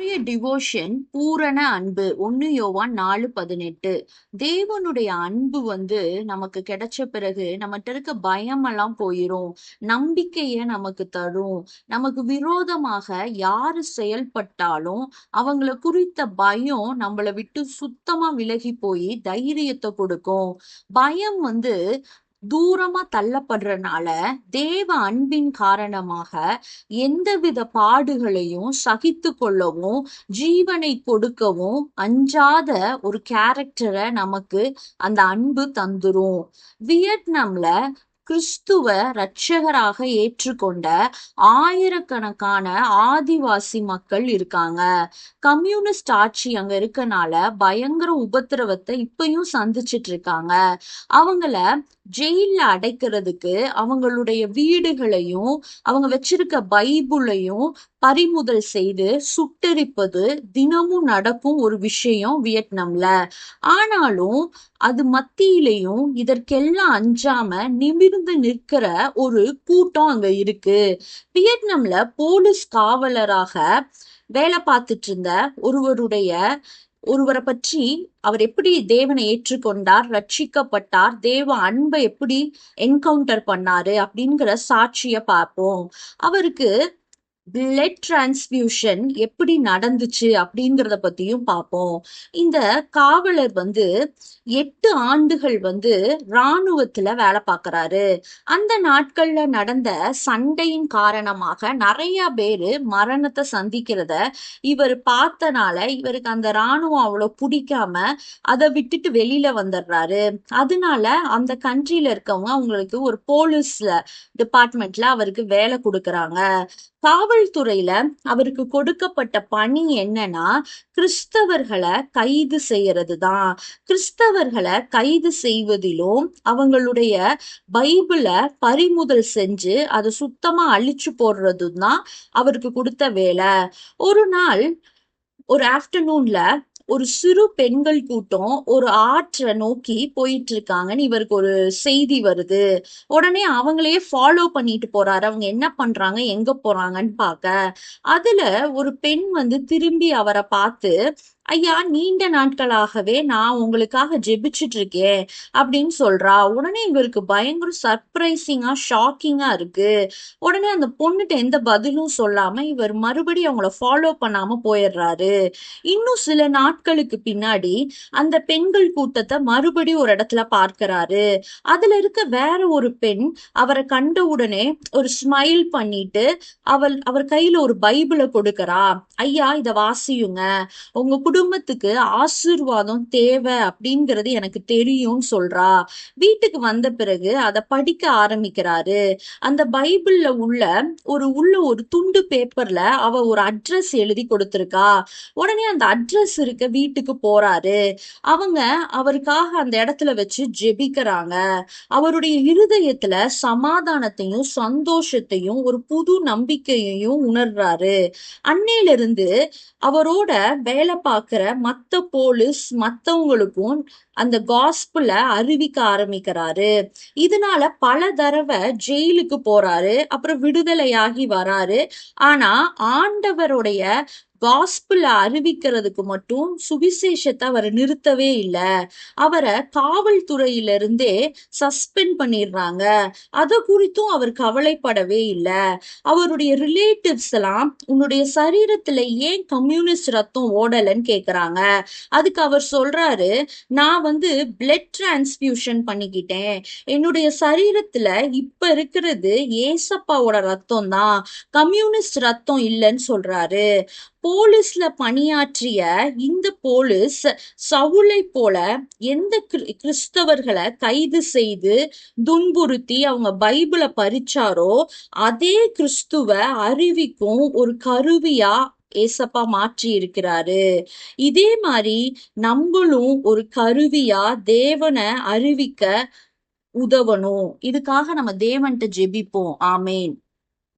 இன்றைய டிவோஷன் பூரண அன்பு 1 யோவான் 4:18. தேவனுடைய அன்பு நமக்கு கிடைச்ச பிறகு நம்மகிட்ட இருக்க பயம் எல்லாம் போயிரும். நம்பிக்கைய நமக்கு தரும். நமக்கு விரோதமாக யாரு செயல்பட்டாலும் அவங்கள குறித்த பயம் நம்மள விட்டு சுத்தமா விலகி போய் தைரியத்தை கொடுக்கும். பயம் தூரமா தள்ளப்படுறனால தேவ அன்பின் காரணமாக எந்தவித பாடுகளையும் சகித்து கொள்ளவும் ஜீவனை கொடுக்கவும் அஞ்சாத ஒரு கேரக்டரை நமக்கு அந்த அன்பு தந்துரும். வியட்நாம்ல கிறிஸ்துவ இரட்சகராக ஏற்றுக்கொண்ட ஆயிரக்கணக்கான ஆதிவாசி மக்கள் இருக்காங்க. கம்யூனிஸ்ட் ஆட்சி அங்க இருக்கனால பயங்கர உபத்திரவத்தை இப்பயும் சந்திச்சிட்டு இருக்காங்க. அவங்கள ஜெயில அடைக்கிறதுக்கு அவங்களுடைய வீடுகளையும் அவங்க வச்சிருக்க பைபிளையும் பறிமுதல் செய்து சுட்டெரிப்பது தினமும் நடக்கும் ஒரு விஷயம் வியட்நாம்ல. ஆனாலும் அது மத்தியிலையும் இதற்கெல்லாம் அஞ்சாம நிமிர்ந்து நிற்கிற ஒரு கூட்டம் அங்க இருக்கு. வியட்நாம்ல போலீஸ் காவலராக வேலை பார்த்துட்டு இருந்த ஒருவரை பற்றி அவர் எப்படி தேவனை ஏற்றுக்கொண்டார், ரட்சிக்கப்பட்டார், தேவ அன்பை எப்படி என்கவுண்டர் பண்ணாரு அப்படிங்கிற சாட்சிய பார்ப்போம். அவருக்கு பிளட் டிரான்ஸ்பியூஷன் எப்படி நடந்துச்சு அப்படிங்கிறத பத்தியும் பார்ப்போம். இந்த காவலர் 8 ஆண்டுகள் இராணுவத்துல வேலை பார்க்கறாரு. அந்த நாட்கள்ல நடந்த சண்டையின் காரணமாக நிறைய பேரு மரணத்தை சந்திக்கிறத இவர் பார்த்தனால இவருக்கு அந்த இராணுவம் அவ்வளவு பிடிக்காம அதை விட்டுட்டு வெளியில வந்துடுறாரு. அதனால அந்த கண்ட்ரில இருக்கவங்க அவங்களுக்கு ஒரு போலீஸ் டிபார்ட்மெண்ட்ல அவருக்கு வேலை கொடுக்கறாங்க. காவல்துறையில அவருக்கு கொடுக்கப்பட்ட பணி என்னன்னா கிறிஸ்தவர்களை கைது செய்யறதுதான். கிறிஸ்தவர்களை கைது செய்வதிலும் அவங்களுடைய பைபிளை பறிமுதல் செஞ்சு அதை சுத்தமா அழிச்சு போடுறதும் தான் அவருக்கு கொடுத்த வேலை. ஒரு நாள் ஒரு ஆஃப்டர்நூன்ல ஒரு சிறு பெண்கள் கூட்டம் ஒரு ஆற்றை நோக்கி போயிட்டு இருக்காங்கன்னு இவருக்கு ஒரு செய்தி வருது. உடனே அவங்களையே ஃபாலோ பண்ணிட்டு போறாரு. அவங்க என்ன பண்றாங்க, எங்க போறாங்கன்னு பார்க்க. அதுல ஒரு பெண் திரும்பி அவரை பார்த்து, ஐயா, நீண்ட நாட்களாகவே நான் உங்களுக்காக ஜெபிச்சுட்டு இருக்கேன் அப்படின்னு சொல்றா. உடனே இவருக்கு பயங்கர சர்ப்ரைசிங்கா ஷாக்கிங்கா இருக்கு. உடனே அந்த பொண்ணுட்ட எந்த பதிலும் சொல்லாம இவர் மறுபடியும் அவங்கள ஃபாலோ பண்ணாம போயிடுறாரு. இன்னும் சில நாட்களுக்கு பின்னாடி அந்த பெண்கள் கூட்டத்தை மறுபடியும் ஒரு இடத்துல பார்க்கிறாரு. அதுல இருக்க வேற ஒரு பெண் அவரை கண்ட உடனே ஒரு ஸ்மைல் பண்ணிட்டு அவர் கையில ஒரு பைபிளை கொடுக்கறா. ஐயா, இத வாசியுங்க, உங்க குடும்பத்துக்கு ஆசீர்வாதம் தேவை அப்படிங்கிறது எனக்கு தெரியும்னு சொல்றா. வீட்டுக்கு வந்த பிறகு அதை படிக்க ஆரம்பிக்கிறாரு. அந்த பைபிள்ல ஒரு துண்டு பேப்பர்ல அவ ஒரு அட்ரஸ் எழுதி கொடுத்திருக்கா. உடனே அந்த அட்ரஸ் இருக்க வீட்டுக்கு போறாரு. அவங்க அவருக்காக அந்த இடத்துல வச்சு ஜெபிக்கிறாங்க. அவருடைய இருதயத்துல சமாதானத்தையும் சந்தோஷத்தையும் ஒரு புது நம்பிக்கையையும் உணர்றாரு. அன்னையில இருந்து அவரோட வேலை பார்க்கிற மத்த போலீஸ் மத்தவங்களுக்கும் அந்த காஸ்பல அறிவிக்க ஆரம்பிக்கிறாரு. இதனால பல தடவை ஜெயிலுக்கு போறாரு. அப்புறம் விடுதலையாகி வராரு. ஆனா ஆண்டவருடைய காஸ்பிள அறிவிக்கிறதுக்கு மட்டும் சுவிசேஷத்தை அவர் நிறுத்தவே இல்லை. அவரை காவல்துறையிலிருந்தே சஸ்பெண்ட் பண்ணிடுறாங்க. அது குறித்தும் அவர் கவலைப்படவே இல்லை. அவருடைய ரிலேட்டிவ்ஸ் எல்லாம் உன்னுடைய சரீரத்துல ஏன் கம்யூனிஸ்ட் ரத்தம் ஓடலன்னு கேக்குறாங்க. அதுக்கு அவர் சொல்றாரு, நான் பிளட் டிரான்ஸ்பியூஷன் பண்ணிக்கிட்டேன். என்னுடைய சரீரத்துல இப்ப இருக்கிறது ஏசப்பாவோட ரத்தம் தான், கம்யூனிஸ்ட் ரத்தம் இல்லைன்னு சொல்றாரு. போலீஸ்ல பணியாற்றிய இந்த போலீஸ் சவுலை போல எந்த கிறிஸ்தவர்களை கைது செய்து துன்புறுத்தி அவங்க பைபிளை பறிச்சாரோ அதே கிறிஸ்துவ அறிவிக்கும் ஒரு கருவியா ஏசப்பா மாற்றி இருக்கிறாரு. இதே மாதிரி நம்மளும் ஒரு கருவியா தேவனை அறிவிக்க உதவணும். இதுக்காக நம்ம தேவன்கிட்ட ஜெபிப்போம். ஆமேன்.